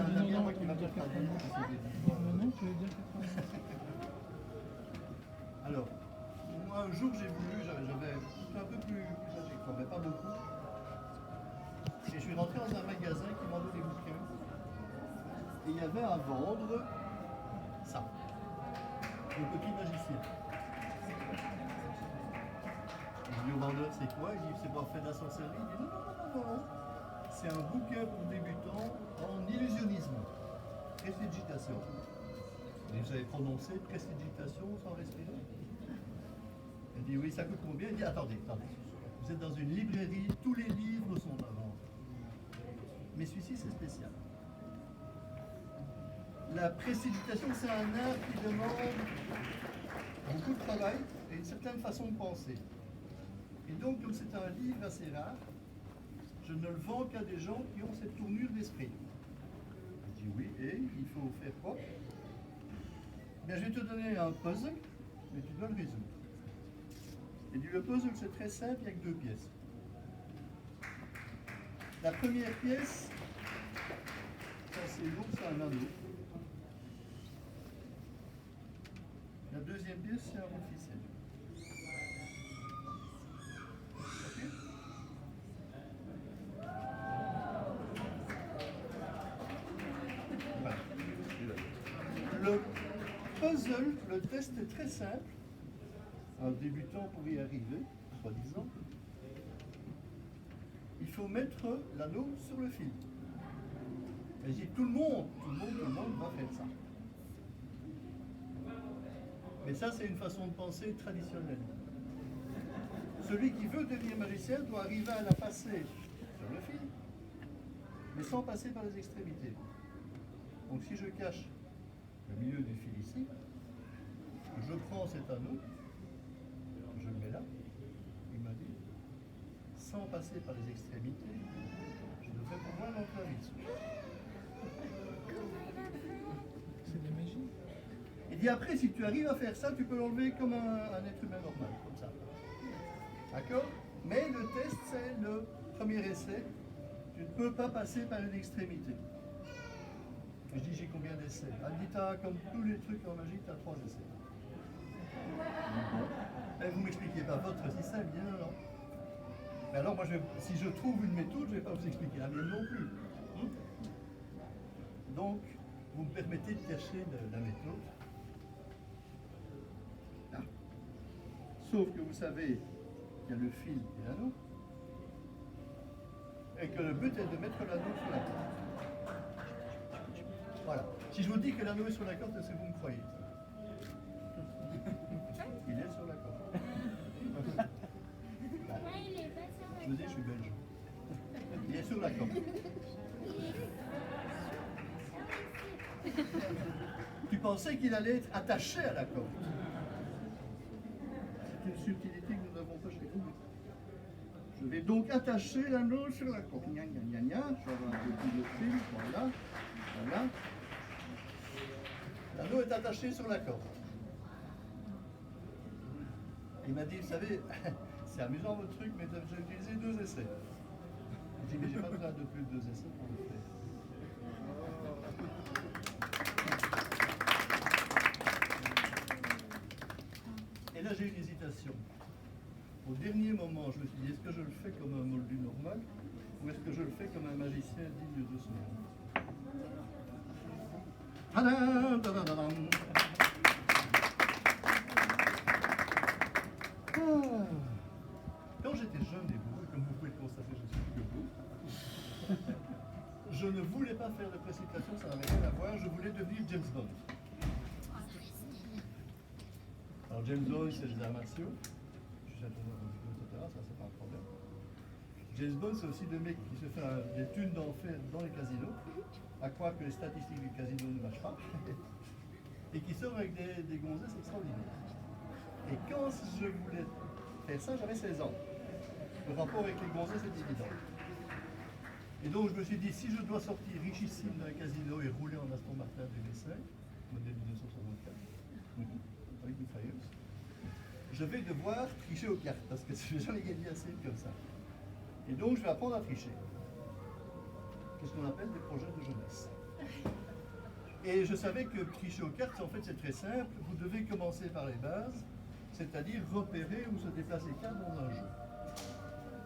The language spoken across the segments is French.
un ami à moi qui m'a fait traduire. Maintenant, tu veux dire 90. Alors, moi un jour j'ai voulu, j'étais un peu plus âgé, mais pas beaucoup. Et je suis rentré dans un magasin qui vendait des bouquins. Et il y avait à vendre ça, le petit magicien. Je dis au vendeur, c'est quoi? Il dit, c'est pas fait de la sorcellerie. Il dit, non. C'est un bouquin pour débutants en illusionnisme, prestidigitation. Et vous avez prononcé prestidigitation sans respirer? Il dit, oui, ça coûte combien? Il dit, attendez. Vous êtes dans une librairie, tous les livres sont à vendre. Mais celui-ci, c'est spécial. La prestidigitation, c'est un art qui demande beaucoup de travail et une certaine façon de penser. Et donc, comme c'est un livre assez rare, je ne le vends qu'à des gens qui ont cette tournure d'esprit. Je dis oui, et il faut faire quoi? Bien, je vais te donner un puzzle, mais tu dois le résoudre. Il dit, le puzzle, c'est très simple, il n'y a que 2 pièces. La première pièce, ça c'est lourd, c'est un anneau. La deuxième pièce, c'est un bout de ficelle. Ok? Voilà. Le puzzle, le test est très simple. Un débutant pour y arriver, soi-disant. Il faut mettre l'anneau sur le fil. Et je dis, tout le monde va faire ça. Mais ça, c'est une façon de penser traditionnelle. Celui qui veut devenir magicien doit arriver à la passer sur le fil, mais sans passer par les extrémités. Donc si je cache le milieu du fil ici, je prends cet anneau, je le mets là, il m'a dit, sans passer par les extrémités, je devrais pouvoir l'enclaver dessus. C'est de la magie. Il dit après, si tu arrives à faire ça, tu peux l'enlever comme un être humain normal, comme ça. D'accord? Mais le test, c'est le premier essai. Tu ne peux pas passer par une extrémité. Je dis, j'ai combien d'essais? Elle dit, comme tous les trucs en magie, tu as 3 essais. Et vous ne m'expliquez pas votre système, bien non. Mais alors, moi, si je trouve une méthode, je ne vais pas vous expliquer la mienne non plus. Donc, vous me permettez de cacher la méthode. Là. Sauf que vous savez qu'il y a le fil et l'anneau. Et que le but est de mettre l'anneau sur la corde. Voilà. Si je vous dis que l'anneau est sur la corde, est-ce que vous me croyez? Il est sur la corde. Je vous dis, je suis belge. Il est sur la corde. Tu pensais qu'il allait être attaché à la corde. C'est une subtilité que nous n'avons pas chez nous. Je vais donc attacher l'anneau sur la corde. Gna, gna, gna, gna. Je vais avoir un petit de fil. Voilà. Voilà. L'anneau est attaché sur la corde. Il m'a dit, vous savez, c'est amusant votre truc, mais j'ai utilisé 2 essais. J'ai dit, mais j'ai pas besoin de plus de 2 essais pour le faire. Et là, j'ai eu une hésitation. Au dernier moment, je me suis dit, est-ce que je le fais comme un moldu normal ou est-ce que je le fais comme un magicien digne de ce nom? Tadam, tadam, tadam. Quand j'étais jeune et beau, comme vous pouvez le constater, je suis plus que beau, je ne voulais pas faire de précipitation, ça n'avait rien à voir, je voulais devenir James Bond. Alors James Bond, c'est les arts martiaux, je suis etc., ça c'est pas un problème. James Bond, c'est aussi le mec qui se fait des thunes d'enfer dans les casinos, à croire que les statistiques du casino ne marchent pas, et qui sort avec des gonzesses extraordinaires. Et quand je voulais faire ça, j'avais 16 ans. Le rapport avec les gonzesses est évident. Et donc je me suis dit, si je dois sortir richissime d'un casino et rouler en Aston Martin 2005, modèle 1964, avec une failleuse, je vais devoir tricher aux cartes, parce que j'en ai gagné assez comme ça. Et donc je vais apprendre à tricher. C'est ce qu'on appelle des projets de jeunesse. Et je savais que tricher aux cartes, en fait, c'est très simple. Vous devez commencer par les bases, c'est-à-dire repérer où se déplacent les cartes dans un jeu.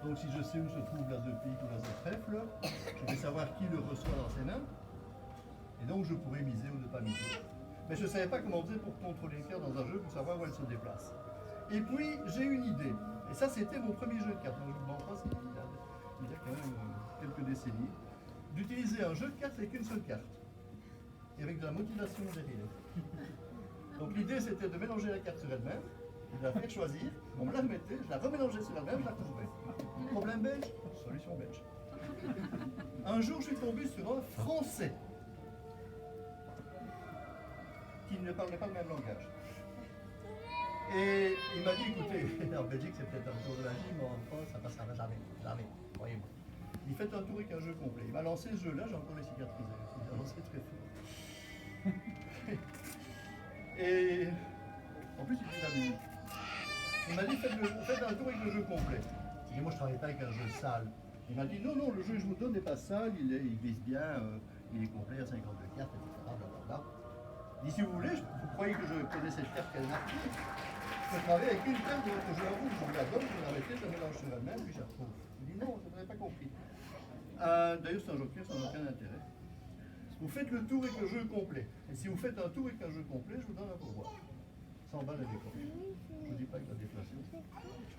Donc si je sais où se trouve l'as de pique ou l'as de trèfle, je vais savoir qui le reçoit dans ses mains. Et donc je pourrais miser ou ne pas miser. Mais je ne savais pas comment on faisait pour contrôler les cartes dans un jeu, pour savoir où elles se déplacent. Et puis j'ai une idée. Et ça c'était mon premier jeu de cartes. Donc je ne vous mens pas, il y a quand même quelques décennies. D'utiliser un jeu de cartes avec une seule carte. Et avec de la motivation derrière. Donc l'idée c'était de mélanger la carte sur elle-même, de la faire choisir, on me la remettait, je la remélangeais sur elle-même, je la couvrais. Problème belge, solution belge. Un jour je suis tombé sur un Français qui ne parlait pas le même langage. Et il m'a dit, écoutez, en Belgique c'est peut-être un tour de magie, mais en France ça passera jamais, jamais, croyez-moi. Il fait un tour avec un jeu complet. Il m'a lancé ce jeu-là, j'ai encore les cicatrices. Il a lancé très fort. Et en plus, il était habillé. Il m'a dit, faites un tour avec le jeu complet. J'ai dit, moi je ne travaille pas avec un jeu sale. Il m'a dit, non, le jeu que je vous donne n'est pas sale, il glisse bien, il est complet à 52 cartes, etc. Blablabla. Il dit, si vous voulez, vous croyez que je connais cette carte qu'elle marque. Je peux travailler avec une carte de votre jeu à vous, je vous la donne, vous la mettez, je la mélange sur elle-même, puis je la retrouve. Il dit, non, vous n'avez pas compris. D'ailleurs, c'est un joker, ça n'a aucun intérêt. Vous faites le tour avec le jeu complet. Et si vous faites un tour avec un jeu complet, je vous donne un pourboire. 100 balles à décorer. Je ne vous dis pas que la déflation.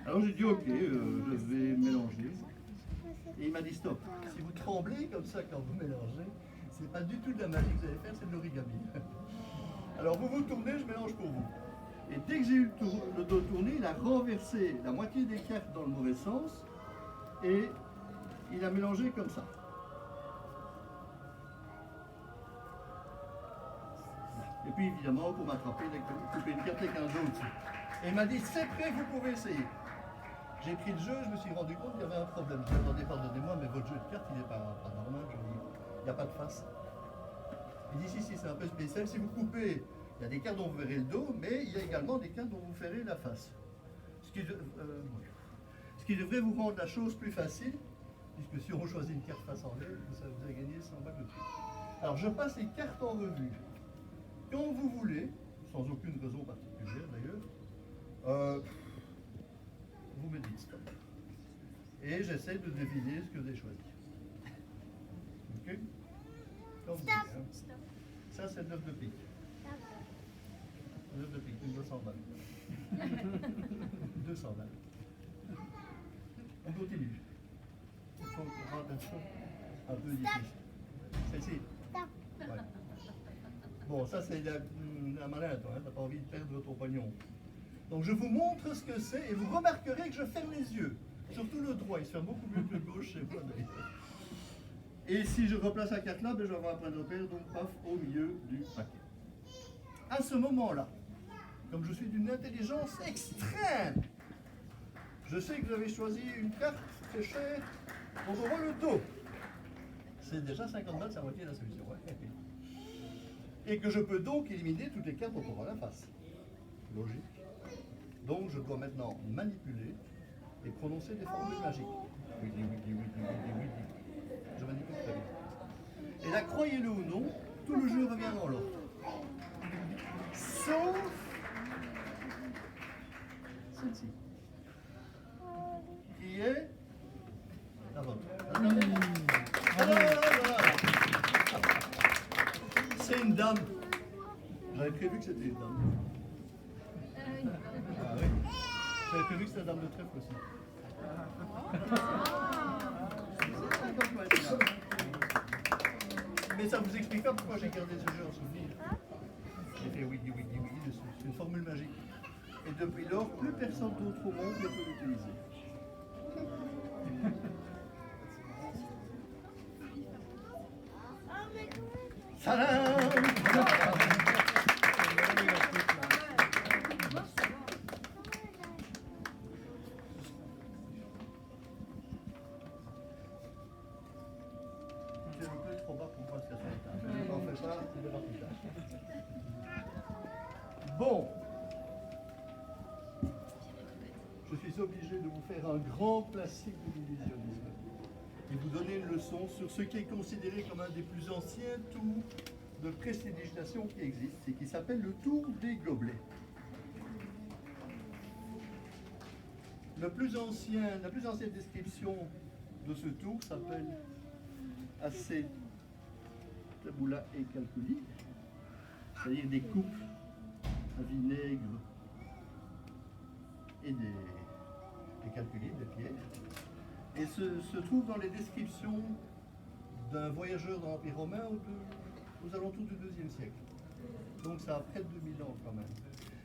Alors j'ai dit ok, je vais mélanger. Et il m'a dit stop. Si vous tremblez comme ça quand vous mélangez, c'est pas du tout de la magie que vous allez faire, c'est de l'origami. Alors vous vous tournez, je mélange pour vous. Et dès que j'ai eu le dos tourné, il a renversé la moitié des cartes dans le mauvais sens et il a mélangé comme ça. Et puis évidemment, pour m'attraper, il a coupé une carte avec un jeu au-dessus. Et il m'a dit, c'est prêt, vous pouvez essayer. J'ai pris le jeu, je me suis rendu compte qu'il y avait un problème. Je lui ai demandé, pardonnez-moi, mais votre jeu de cartes, il n'est pas normal. Je lui ai dit, il n'y a pas de face. Il dit, si, c'est un peu spécial. Si vous coupez, il y a des cartes dont vous verrez le dos, mais il y a également des cartes dont vous verrez la face. Ce qui devrait vous rendre la chose plus facile, puisque si on choisit une carte face en l'air, vous avez gagné 100 balles de plus. Alors je passe les cartes en revue. Quand vous voulez, sans aucune raison particulière d'ailleurs, vous me dites stop. Et j'essaie de deviner ce que j'ai choisi. Ok? Quand vous voulez, hein. Ça c'est le 9 de pique. Le 9 de pique, une 200 balles. 200 balles. On continue. Il faut rendre un peu difficile. Celle-ci. Ouais. Bon, ça c'est la malin, toi, hein, t'as pas envie de perdre ton pognon. Donc je vous montre ce que c'est et vous remarquerez que je ferme les yeux. Surtout le droit, il se ferme beaucoup mieux que le gauche chez moi d'ailleurs. Et si je replace la carte là, ben, je vais avoir un point de repère, donc paf, au milieu du paquet. À ce moment-là, comme je suis d'une intelligence extrême, je sais que vous avez choisi une carte très chère dont on voit le dos. C'est déjà 50 balles, c'est la moitié de la solution. Ouais. Et que je peux donc éliminer toutes les cartes dont on voit la face. Logique. Donc je dois maintenant manipuler et prononcer des formules magiques. Oui. Je manipule très vite. Et là, croyez-le ou non, tout le jeu revient dans l'ordre. Sauf celle-ci. Qui est la vôtre. C'est une dame. J'avais prévu que c'était une dame. Ah oui. J'avais prévu que c'était la dame de trèfle aussi. Mais ça vous explique pas pourquoi j'ai gardé ce jeu en souvenir. J'ai fait oui dessus. C'est une formule magique. Et depuis lors, plus personne d'autre au monde ne peut l'utiliser. Tadam! C'est un peu trop bas pour moi ce que c'est. Je n'en fais pas, c'est de l'arbitrage. Bon. Je suis obligé de vous faire un grand classique de l'illusionnisme. et vous donner une leçon sur ce qui est considéré comme un des plus anciens tours de prestidigitation qui existe et qui s'appelle le tour des gobelets. La plus ancienne description de ce tour s'appelle Acetabulla et Calculi, c'est-à-dire des coupes à vinaigre et des calculites, des pierres, et se trouve dans les descriptions d'un voyageur dans l'Empire romain aux alentours du IIe siècle. Donc ça a près de 2000 ans quand même.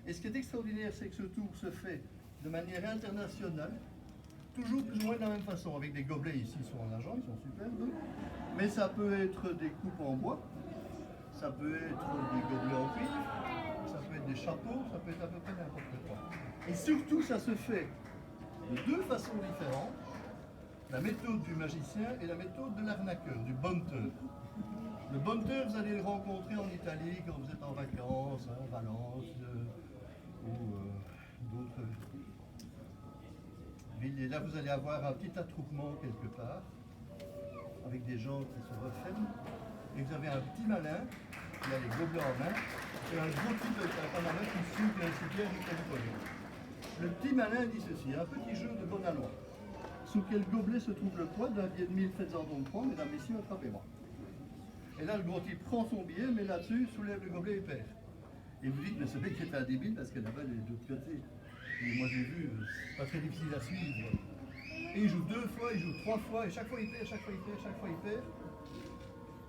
Et ce qui est extraordinaire, c'est que ce tour se fait de manière internationale, toujours plus ou moins de la même façon, avec des gobelets ici, ils sont en argent, ils sont superbes, mais ça peut être des coupes en bois, ça peut être des gobelets en cuivre, ça peut être des chapeaux, ça peut être à peu près n'importe quoi. Et surtout, ça se fait de deux façons différentes, la méthode du magicien et la méthode de l'arnaqueur, du bonteur. Le bonteur, vous allez le rencontrer en Italie quand vous êtes en vacances, à Valence ou d'autres villes. Et là, vous allez avoir un petit attroupement quelque part, avec des gens qui se refrainent. Et vous avez un petit malin qui a les gobelets en main, et un gros type avec un panama qui suit un civière jusqu'à du pognon. Le petit malin dit ceci, un petit jeu de bonne aloi. Sous quel gobelet se trouve le poids d'un billet de 1000, faites-en donc prendre, mesdames, messieurs, attrapez-moi. Et là, le gros type prend son billet, mais là-dessus, soulève le gobelet et perd. Et vous dites, mais ce mec est un débile parce que là-bas, il est de l'autre côté. Et moi, j'ai vu, c'est pas très difficile à suivre. Et il joue 2 fois, il joue 3 fois, et chaque fois il perd, chaque fois il perd, chaque fois il perd.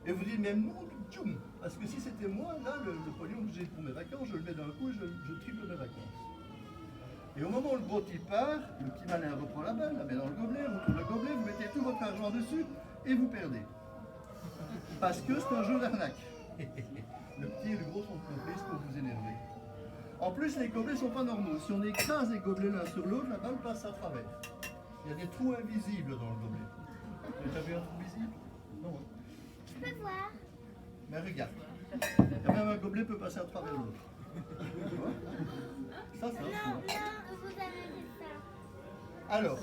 Et vous dites, mais non, tchoum, parce que si c'était moi, là, le pognon que j'ai pour mes vacances, je le mets d'un coup et je triple mes vacances. Et au moment où le gros type part, le petit malin reprend la balle, la met dans le gobelet, retourne le gobelet, vous mettez tout votre argent dessus et vous perdez. Parce que c'est un jeu d'arnaque. Le petit et le gros sont complices pour vous énerver. En plus, les gobelets ne sont pas normaux. Si on écrase les gobelets l'un sur l'autre, la balle passe à travers. Il y a des trous invisibles dans le gobelet. Vous avez déjà vu un trou visible? Non. Hein. Je peux voir. Mais regarde. Et même un gobelet peut passer à travers l'autre. Ça, c'est un trou. Non, vous avez dit ça. Alors,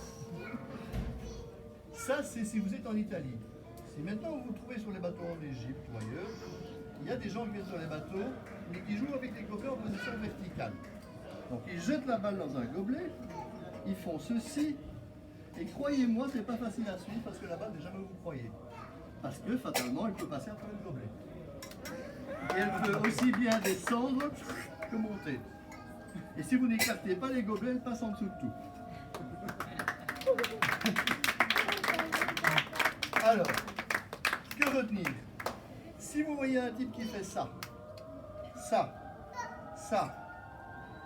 ça, c'est si vous êtes en Italie. Si maintenant vous vous trouvez sur les bateaux en Égypte ou ailleurs, il y a des gens qui viennent sur les bateaux, mais qui jouent avec des gobelets en position verticale. Donc ils jettent la balle dans un gobelet, ils font ceci, et croyez-moi, c'est pas facile à suivre parce que la balle n'est jamais où vous croyez. Parce que fatalement, elle peut passer à travers le gobelet. Et elle peut aussi bien descendre que monter. Et si vous n'écartez pas les gobelets, elle passe en dessous de tout. Alors, que retenir? Si vous voyez un type qui fait ça, ça, ça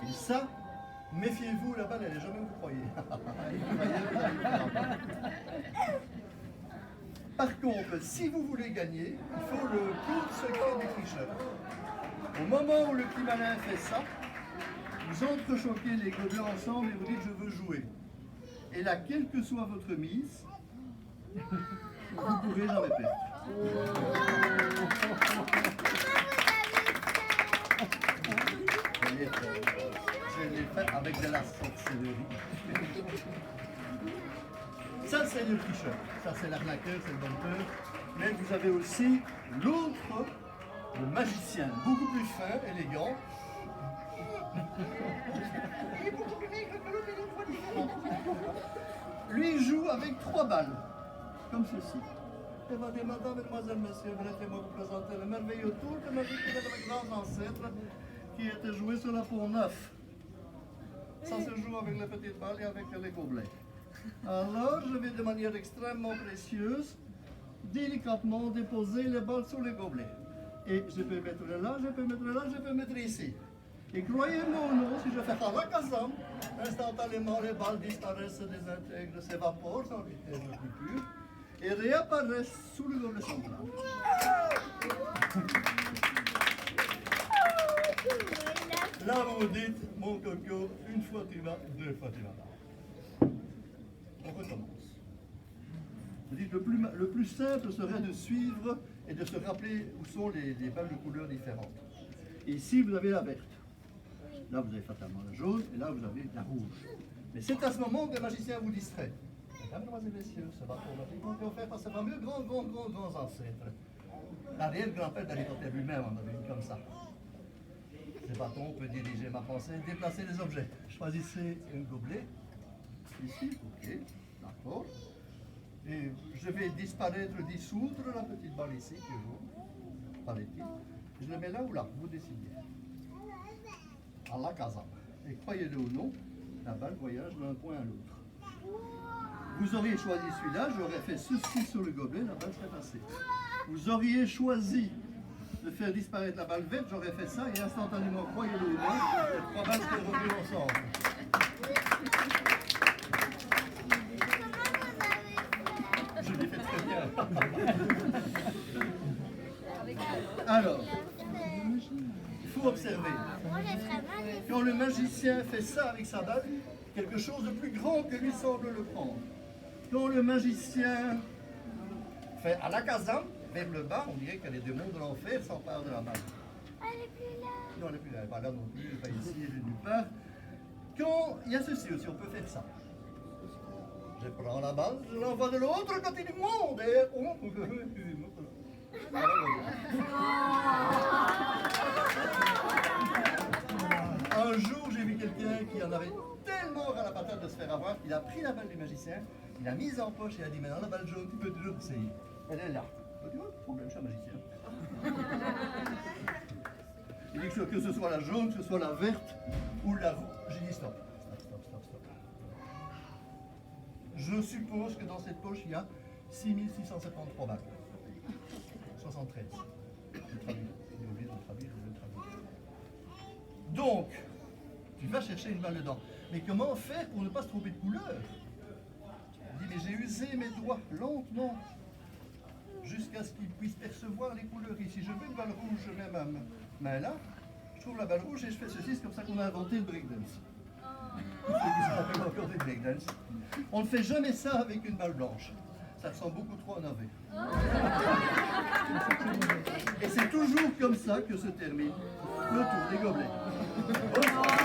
et ça, méfiez-vous, la balle elle n'est jamais où vous croyez. Par contre, si vous voulez gagner, il faut le code secret des tricheurs. Au moment où le petit malin fait ça, vous entrechoquez les gobelets ensemble et vous dites je veux jouer. Et là, quelle que soit votre mise, vous ne pourrez jamais perdre. Je l'ai fait avec de la sorcellerie. Ça, c'est le tricheur. Ça, c'est l'arnaqueur, c'est le bonteur. Mais vous avez aussi l'autre, le magicien, beaucoup plus fin, élégant. Il est beaucoup plus maigre que l'autre et l'autre fois différent. Lui, il joue avec 3 balles, comme ceci. Et va dire, madame, mademoiselle, monsieur, permettez-moi de vous présenter le merveilleux tour que m'a vécu notre grand ancêtre qui était joué sur la Pont-Neuf. Ça se joue avec les petites balles et avec les gobelets. Alors, je vais de manière extrêmement précieuse, délicatement déposer les balles sur les gobelets. Et je peux mettre là, je peux mettre là, je peux mettre ici. Et croyez-moi ou non, si je fais ça la casam, instantanément les balles disparaissent, se désintègrent, s'évaporent sans vitesse de plus pure et réapparaissent sous le gobelet central. Là, vous dites, mon coco, une fois tu vas, 2 fois tu vas. On recommence. Vous dites, le plus simple serait de suivre et de se rappeler où sont les balles de couleurs différentes. Et ici, vous avez la verte. Là, vous avez fatalement la jaune, et là, vous avez la rouge. Mais c'est à ce moment que le magicien vous distrait. mesdames et messieurs, ce bâton magique m'a été offert par ses fameux grands ancêtres. L'arrière-grand-père d'Harry Potter lui-même en avait une comme ça. Ce bâton peut diriger ma pensée et déplacer les objets. Choisissez un gobelet. Ici, ok, d'accord. Et je vais disparaître, dissoudre la petite balle ici qui est jaune, paraît-il. Je le mets là ou là, vous décidez. À la casa. Et croyez-le ou non, la balle voyage d'un point à l'autre. Vous auriez choisi celui-là, j'aurais fait ceci sur le gobelet, la balle serait passée. Vous auriez choisi de faire disparaître la balle verte, j'aurais fait ça et instantanément, croyez-le ou non, les trois balles seraient revenues ensemble. Je l'ai fait très bien. Alors, il faut observer. Moi, je serais magnifique. Quand le magicien fait ça avec sa balle, quelque chose de plus grand que lui semble le prendre. Quand le magicien fait à la casa, vers le bas, on dirait que les démons de l'enfer s'emparent de la balle. Elle est plus là. Non, elle n'est plus là, elle n'est pas là non plus, elle n'est pas ici, elle est nulle part. Quand il y a ceci aussi, on peut faire ça. Je prends la balle, je l'envoie de l'autre côté du monde et un jour, j'ai vu quelqu'un qui en avait tellement ras la patate de se faire avoir qu'il a pris la balle du magicien, il l'a mise en poche et a dit maintenant la balle jaune, tu peux toujours essayer. Elle est là. Tu vois, problème, je suis un magicien. Il dit que ce soit la jaune, que ce soit la verte ou la rouge. J'ai dit stop. Stop. Je suppose que dans cette poche, il y a 6673 balles. 73. Je traduis. J'ai oublié de le traduire, je vais le traduire. Donc, tu vas chercher une balle dedans. Mais comment faire pour ne pas se tromper de couleur? Il dit, mais j'ai usé mes doigts lentement jusqu'à ce qu'ils puissent percevoir les couleurs. Et si je veux une balle rouge, je mets ma main là, je trouve la balle rouge et je fais ceci. C'est comme ça qu'on a inventé le breakdance. C'est ça qu'on appelle encore du breakdance. On ne fait jamais ça avec une balle blanche. Ça ressemble beaucoup trop à un navet. Et c'est toujours comme ça que se termine le tour des gobelets. Bonsoir.